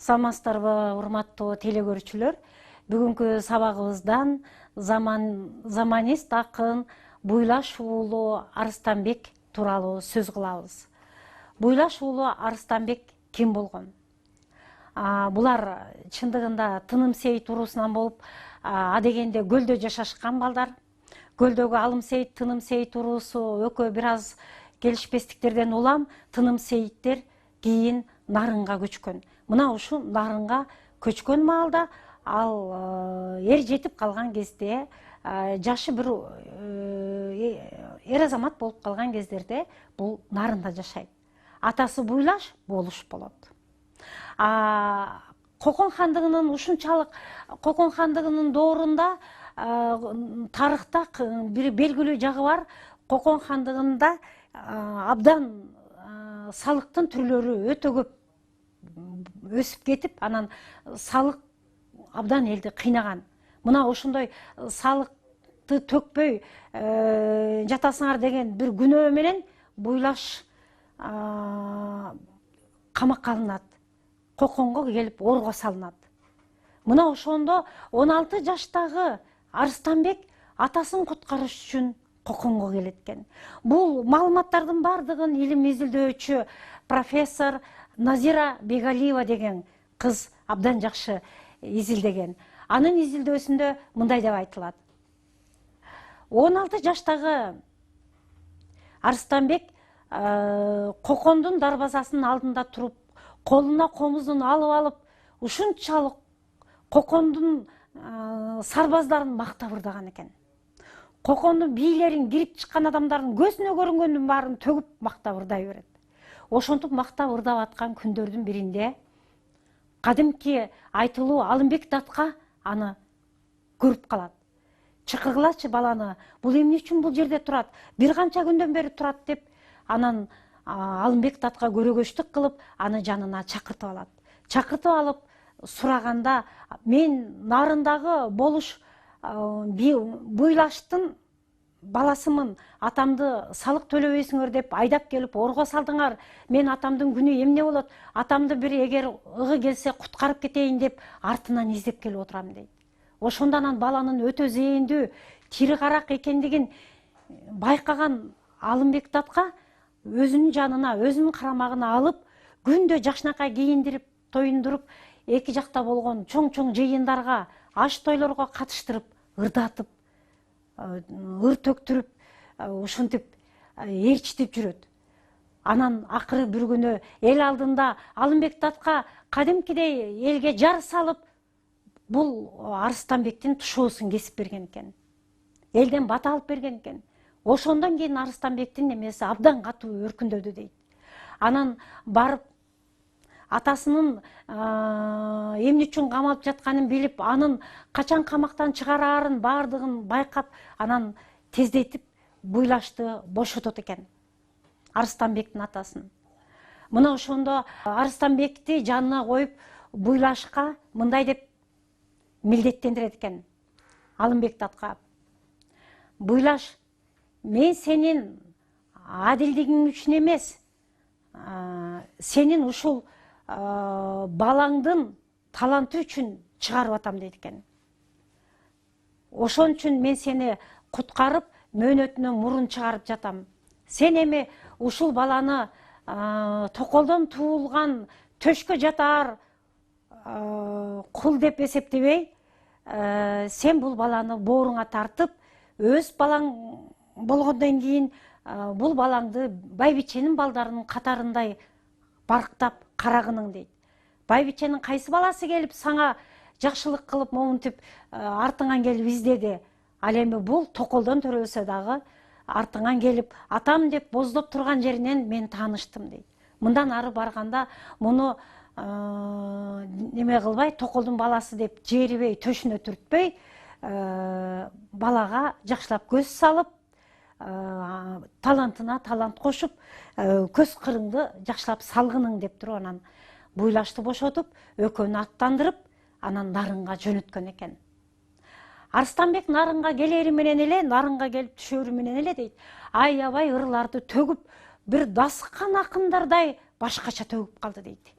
Саламатсыздарбы, урматтуу телекөрүүчүлөр. Бүгүнкү сабагыбыздан заманист акын Буйлаш уулу Арыстанбек тууралуу сөз кылабыз. Буйлаш уулу Арыстанбек ким болгон? Булар чындыгында Тыным Сейит уруусунан болуп, адегенде көлдө жашашкан балдар. Көлдөгү Алым Сейит, Тыным Сейит уруусу экөө бир аз келишпестиктерден улам Тыным Сейиттер кийин Нарынга көчкөн. Мына ушу Нарынга көчкөн маалда ал эр жетип калган кезде, жашы бир эр азамат болуп калган кездерде бул Нарында жашайт. Атасы Буйлаш болуш болот. Кокон хандыгынын ушунчалык Кокон хандыгынын доорунда тарыхта бир белгилүү жагы бар. Кокон хандыгында абдан салыктын түрлөрү өтө көп өсүп кетип, анан салык абдан элди кыйнаган. Мына ошондой салыкты төкпөй жатасыңар деген бир күнөө менен Буйлаш камакка алынат. Коконго келип орго салынат. Мына ошондо 16 жаштагы Арыстанбек атасын куткарыш үчүн Коконго келет экен. Бул маалыматтардын бардыгын илим изилдөөчү профессор Назира Бегалиева деген кыз абдан жакшы изилдеген. Анын изилдөөсүндө мындай деп айтылат. 16 жаштагы Арыстанбек Кокондун дарбазасынын алдында туруп, колуна комузун алып, ушунчалык Кокондун сарбаздарын мактап ырдаган экен. Кокондун бийлерин, кирип чыккан адамдардын көзүнө көрүнгөндүн баарын төгүп мактап ырдай берет. Ошентип мактап ырдап аткан күндөрдүн биринде кадимки айтылуу Алымбек датка аны көрүп калат. Чакыргылачы баланы, бул эмне үчүн бул жерде турат? Бир канча күндөн бери турат деп, анан Алымбек датка көрөгөчтүк кылып, аны жанына чакыртып алат. Чакыртып алып сураганда, мен Нарындагы болуш Буйлаштын баласымын, атамды салык төлөбөйсүңөр деп айдап келип орго салдыңар. Мен атамдын күнү эмне болот? Атамды бир эгер ыгы келсе куткарып кетейин деп артынан издеп келип отурам дейт. Ошондон баланын өтө зээндүү, тири карак экендигин байкаган Алымбек датка өзүнүн жанына, өзүнүн карамагына алып, күндө жакшынакай кийиндирип, тоюндуруп, эки жакта болгон чоң-чоң жыйындарга, аш тойлорго катыштырып, ырдатып, ыр төктүрүп, ушинтип ээрчитип жүрөт. Анан акыры бир күнү эл алдында Алымбек датка кадимкидей элге жар салып, бул Арыстанбектин тушоосун кесип берген экен. Элден бата алып берген экен. Ошондон кийин Арыстанбектин эмеси абдан катуу өркүндөдү дейт. Анан барып атасынын эмне үчүн камалып жатканын билип, анын качан камактан чыгараарын бардыгын байкап, анан тездетип Буйлашты бошотот экен. Арыстанбектин атасын. Мына ошондо Арыстанбекти жанына коюп, Буйлашка мындай деп милдеттендирет экен Алымбек датка. Буйлаш, мен сенин адилдигиң үчүн эмес, сенин ушул балаңдын таланты үчүн чыгарып атам дейт экен. Ошон үчүн мен сени куткарып, мөөнөтүнөн мурун чыгарып жатам. Сен эми ушул баланы токолдон туулган төшкө жатаар кул деп эсептебей, сен бул баланы бооруңа тартып, өз балаң болгондон кийин бул балаңды байбиченин балдарынын катарындай барктап карагының дейт. Байбиченин кайсы баласы келип саңа жакшылык кылып, момунтип артыңан келип издеди. Ал эми бул токолдон төрөлсө дагы артыңан келип атам деп боздоп турган жеринен мен тааныштым дейт. Мындан ары барганда муну неме кылбай, токолдун баласы деп жерибей, төшүнө түртпөй, балага жакшылап көз салып, талантына талант кошуп, көз кырыңды жакшылап салгының деп туруп, анан Буйлашты бошотуп, экөөнү аттандырып, анан Нарынга жөнөткөн экен. Арыстанбек Нарынга келери менен эле, Нарынга келип түшөрү менен эле дейт, аябай ырларды төгүп, бир дасыккан акындардай башкача төгүп калды дейт.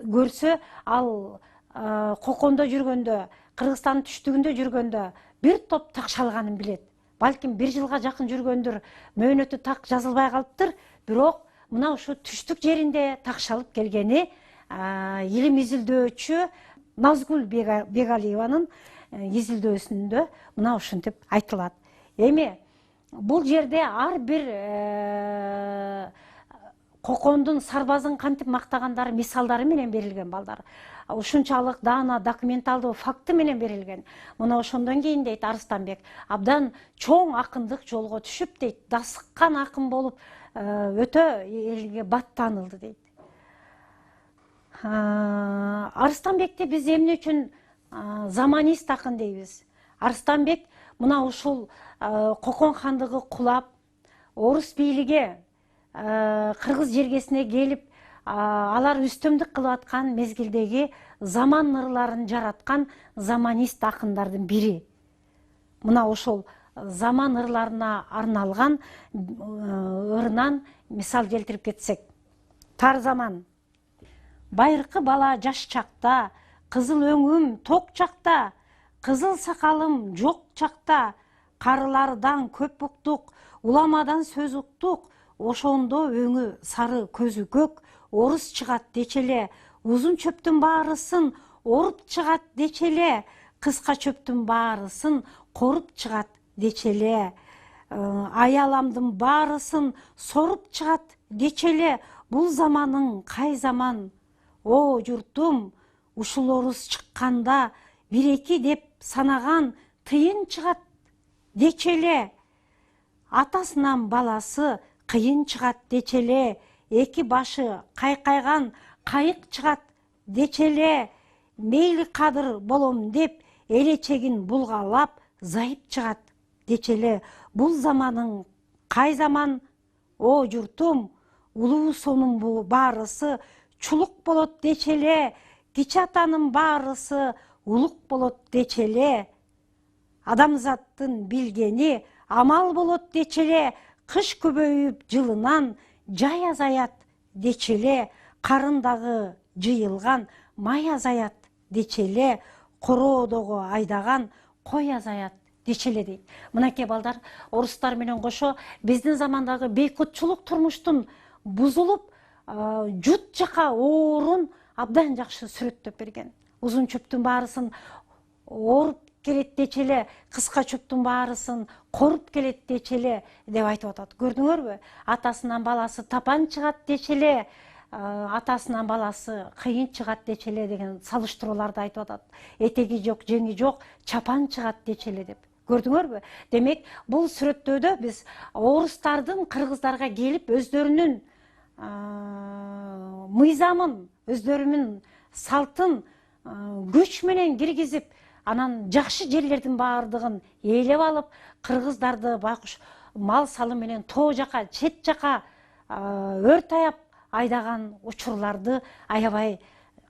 көрсө, ал Кокондо жүргөндө, Кыргызстандын түштүгүндө жүргөндө бир топ так шалганын билет. Балким 1 жылга жакын жүргөндүр, мөөнөтү так жазылбай калыптыр, бирок мына ушу түштүк жеринде так шалып келгени илим изилдөөчү Назгүл Бегалиеванын изилдөөсүндө мына ушинтип айтылат. Эми бул жерде ар бир Кокондун сарбазын кантип мактагандары мисалдары менен берилген балдар. Ушунчалык даана документалдуу факты менен берилген. Мына ошондон кийин дейт Арыстанбек абдан чоң акындык жолго түшүп дейт, дасыккан акын болуп өтө элге бат таанылды дейт. Арыстанбекти биз эмне үчүн заманист акын дейбиз? Арыстанбек мына ушул Кокон хандыгы кулап, орус бийлиги Кыргыз жергесине келип, алар үстөмдүк кылып аткан мезгилдеги заман ырларын жараткан заманист акындардын бири. Мына ошол заман ырларына арналган ырынан мисал келтирип кетсек. Тар заман. Байыркы бала жаш чакта, кызыл өңүм ток чакта, кызыл сакалым жок чакта, карылардан көп уктук, уламадан сөз уктук, ошондо өңү сары көзү көк, орус чыгат дечеле, узун чөптүн баарысын оруп чыгат дечеле, кыска чөптүн баарысын коруп чыгат дечеле, аяламдын баарысын соруп чыгат дечеле, бул заманың кай заман? О журтум, ушул орус чыкканда 1-2 деп санаган тыйын чыгат дечеле, атасынан баласы кыйын чыгат дечеле, эки башы кайкайган кайык чыгат дечеле, мейли кадыр болом деп элечегин булгалап зайып чыгат дечеле, бул заманың кай заман? О журтум, улуу сонун баарысы чулук болот дечеле, кичи атанын баарысы улук болот дечеле, адамзаттын билгени амал болот дечеле, кыш көбөйүп жылынан жай азаят дечеле, карындагы жыйылган май азаят дечеле, короодогу айдаган кой азаят дечеле дейт. Мынакей балдар, орустар менен кошо биздин замандагы бейкутчулук турмуштун бузулуп, жут жака оорун абдан жакшы сүрөттөп берген. Узун чөптүн баарысын оруп келет дечеле, кыска чөптүн баарысын коруп келет дечеле деп айтып атат. Көрдүңөрбү? Атасынан баласы тапан чыгат дечеле, атасынан баласы кыйын чыгат дечеле деген салыштырууларды айтып атат. Этеги жок, жеңи жок, чапан чыгат дечеле деп. Көрдүңөрбү? Демек, бул сүрөттөөдө биз орустардын кыргыздарга келип өздөрүнүн мыйзамын, өздөрүнүн салтын күч менен киргизип, анан жакшы жерлердин баардыгын ээлеп алып, кыргыздарды байкуш мал салы менен тоо жака, чет жака өрт аяп айдаган учурларды аябай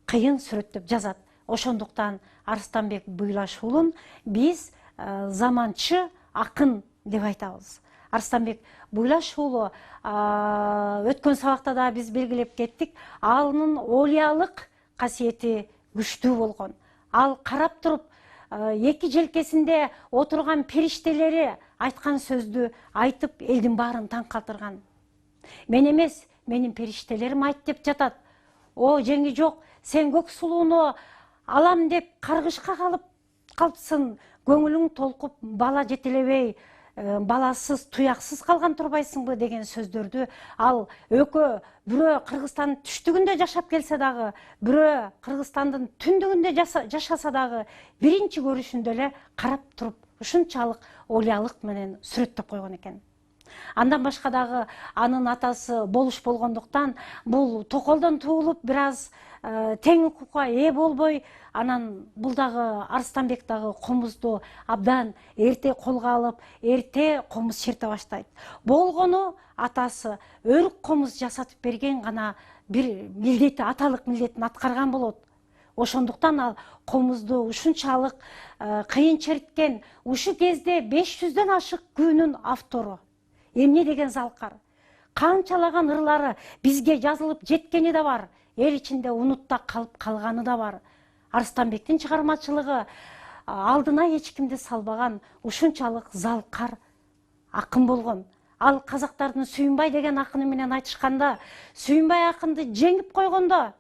кыйын сүрөттөп жазат. Ошондуктан Арыстанбек Буйлаш уулун биз заманчы акын деп айтабыз. Арыстанбек Буйлаш уулу өткөн сабакта да биз белгилеп кеттик, анын олиялык касиети күчтүү болгон. Ал карап туруп, эки желкесинде отурган периштелери айткан сөздү айтып, элдин баарын таң калтырган. Мен эмес, менин периштелерим айт деп жатат. О, жеңи жок, сен көк сулууну алам деп каргышка калыпсың, көңүлүң толкуп, бала жетелебей, баласыз, туяксыз калган турбайсыңбы деген сөздөрдү ал экөө бирөө Кыргызстандын түштүгүндө жашап келсе дагы, бирөө Кыргызстандын түндүгүндө жашаса дагы биринчи көрүшүндө эле карап туруп ушунчалык олиялык менен сүрөттөп койгон экен. Андан башка дагы анын атасы болуш болгондуктан бул токолдон туулуп бир аз тең укукка ээ болбой, анан бул дагы Арыстанбек дагы комузду абдан эрте колго алып, эрте комуз черте баштайт. Болгону атасы өрүк комуз жасатып берген гана бир милдети, аталык милдетин аткарган болот. Ошондуктан ал комузду ушунчалык кыйын черткен, ушу кезде 500дөн ашык күүнүн автору. Эмне деген залкар. Канчалаган ырлары бизге жазылып жеткени да бар. эл ичинде унутта калып калганы да бар. Арыстанбектин чыгармачылыгы алдына эч кимди салбаган ушунчалык залкар акын болгон. Ал казактардын Сүйүнбай деген акыны менен айтышканда, Сүйүнбай акынды жеңип койгондо,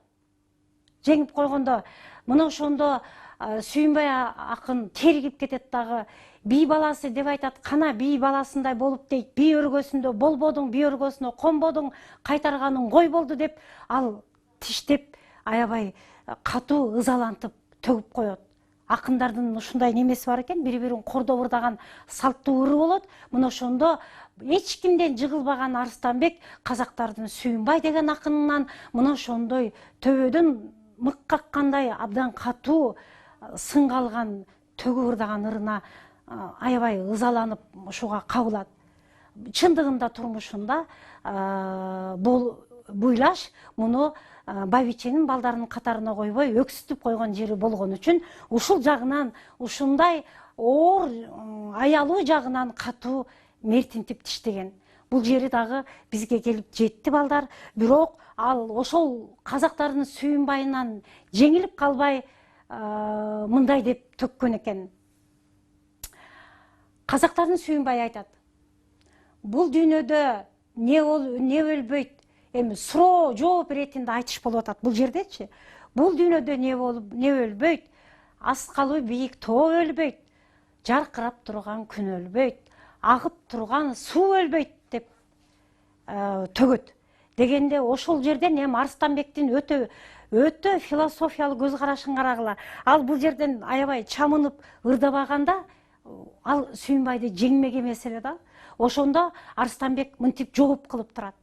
мына ошондо Сүйүнбай акын тергип кетет дагы, бий баласы деп айтат, кана бий баласындай болуп дейт, бий өргөсүндө болбодуң, бий өргөсүнө конбодуң, кайтарганың гой болду деп, ал тиштеп, аябай катуу ызалантып төгүп коет. Акындардын ушундай немеси бар экен, бири-бирин кордоп ырдаган салттуу ыры болот. Мына ошондо эч кимден жыгылбаган Арыстанбек казактардын Сүйүнбай деген акынынан мына ошондой төбөдөн мык каккандай абдан катуу сынга алган төгүп ырдаган ырына аябай ызаланып ушуга кабылат. Чындыгында турмушунда Буйлаш муну Байбиченин балдарынын катарына койбой өксүтүп койгон жери болгон үчүн ушул жагынан, ушундай оор аялуу жагынан катуу мертинтип тиштеген. Бул жери дагы бизге келип жетти балдар. Бирок ал ошол казактардын Сүйүнбайынан жеңилип калбай мындай деп төккөн экен. Казактардын Сүйүнбай айтат: бул дүйнөдө не өлбөйт, эми суроо жооп иретинде айтыш болуп атат бул жердечи. Бул дүйнөдө не өлбөйт, аскалуу бийик тоо өлбөйт, жаркырап турган күн өлбөйт, агып турган суу өлбөйт деп төгөт. Дегенде ошол жерден эми Арыстанбектин өтө философиялык көз карашын карагыла. Ал бул жерден аябай чамынып ырдабаганда ал Сүйүнбайды жеңмек эмес эле да. Ошондо Арыстанбек мынтип жооп кылып турат.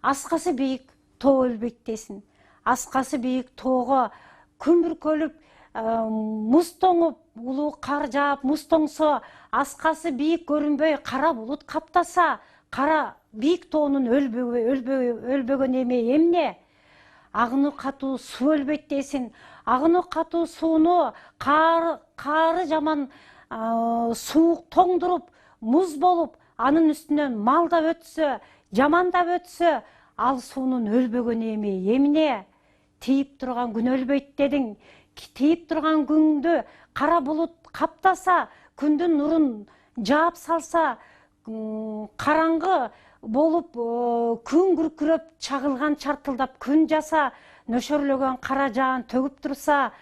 Аскасы бийик тоо өлбөйт десин. Аскасы бийик тоого күн бүркөлүп, муз тоңуп, улуу кар жаап, муз тоңсо, аскасы бийик көрүнбөй, кара булут каптаса, кара бийик тоонун өлбөгөн эмне? Агыны катуу суу өлбөйт десин. Агыны катуу сууну кары жаман суук тоңдуруп, муз болуп, анын үстүнөн мал да өтсө, жаман да өтсө, ал суунун өлбөгөн эмне? Тийип турган күн өлбөйт дедиң. Тийип турган күндү кара булут каптаса, күндүн нурун жаап салса, караңгы болуп, күн күркүрөп, чагылган чартылдап күн жаса, нөшөрлөгөн кара жаан төгүп турса,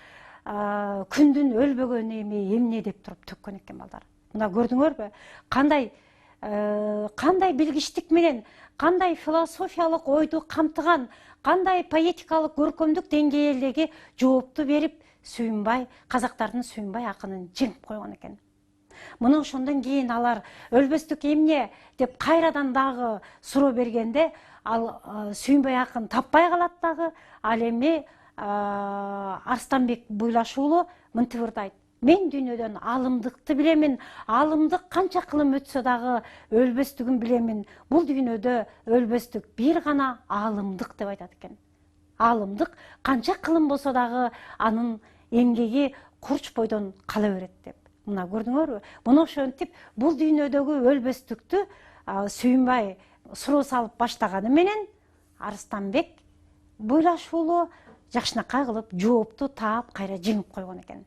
күндүн өлбөгөн эмне деп туруп төккөн экен балдар. Мына көрдүңөрбү? Кандай билгичтик менен, кандай философиялык ойду камтыган, кандай поэтикалык көркөмдүк деңгээлдеги жоопту берип, Сүйүнбай, казактардын Сүйүнбай акынын жеңип койгон экен. Мына ошондон кийин алар өлбөстүк эмне деп кайрадан дагы суроо бергенде, ал Сүйүнбай акын таппай калат дагы. Ал эми Арыстанбек Буйлаш уулу мынтип ырдайт: мен дүйнөдөн алымдыкты билемин, алымдык канча кылым өтсө дагы өлбөстүгүн билемин. Бул дүйнөдө өлбөстүк бир гана алымдык деп айтат экен. Алымдык канча кылым болсо дагы анын эмгеги курч бойдон кала берет деп. Мына көрдүңөрбү? Мына ошентип бул дүйнөдөгү өлбөстүктү Сүйүнбай суроо салып баштаганы менен Арыстанбек Буйлаш уулу жакшынакай кылып жоопту таап кайра жеңип койгон экен.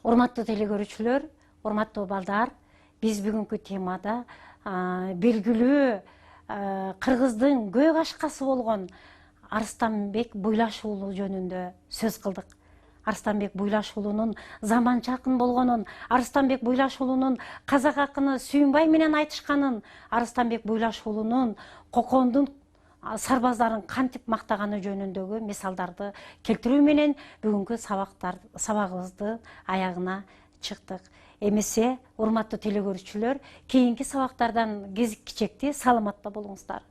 Урматтуу телекөрүүчүлөр, урматтуу балдар, биз бүгүнкү темада белгилүү кыргыздын көй кашкасы болгон Арыстанбек Буйлаш уулу жөнүндө сөз кылдык. Арыстанбек Буйлаш уулунун заманча акын болгонун, Арыстанбек Буйлаш уулунун казак акыны Сүйүнбай менен айтышканын, Арыстанбек Буйлаш уулунун кокондун сарбаздарын кантип мактаганы жөнүндөгү мисалдарды келтирүү менен бүгүнкү сабагыбызды аягына чыктык. Эмесе, урматтуу телекөрүүчүлөр, кийинки сабактардан кезиккичекти саламатта болуңуздар.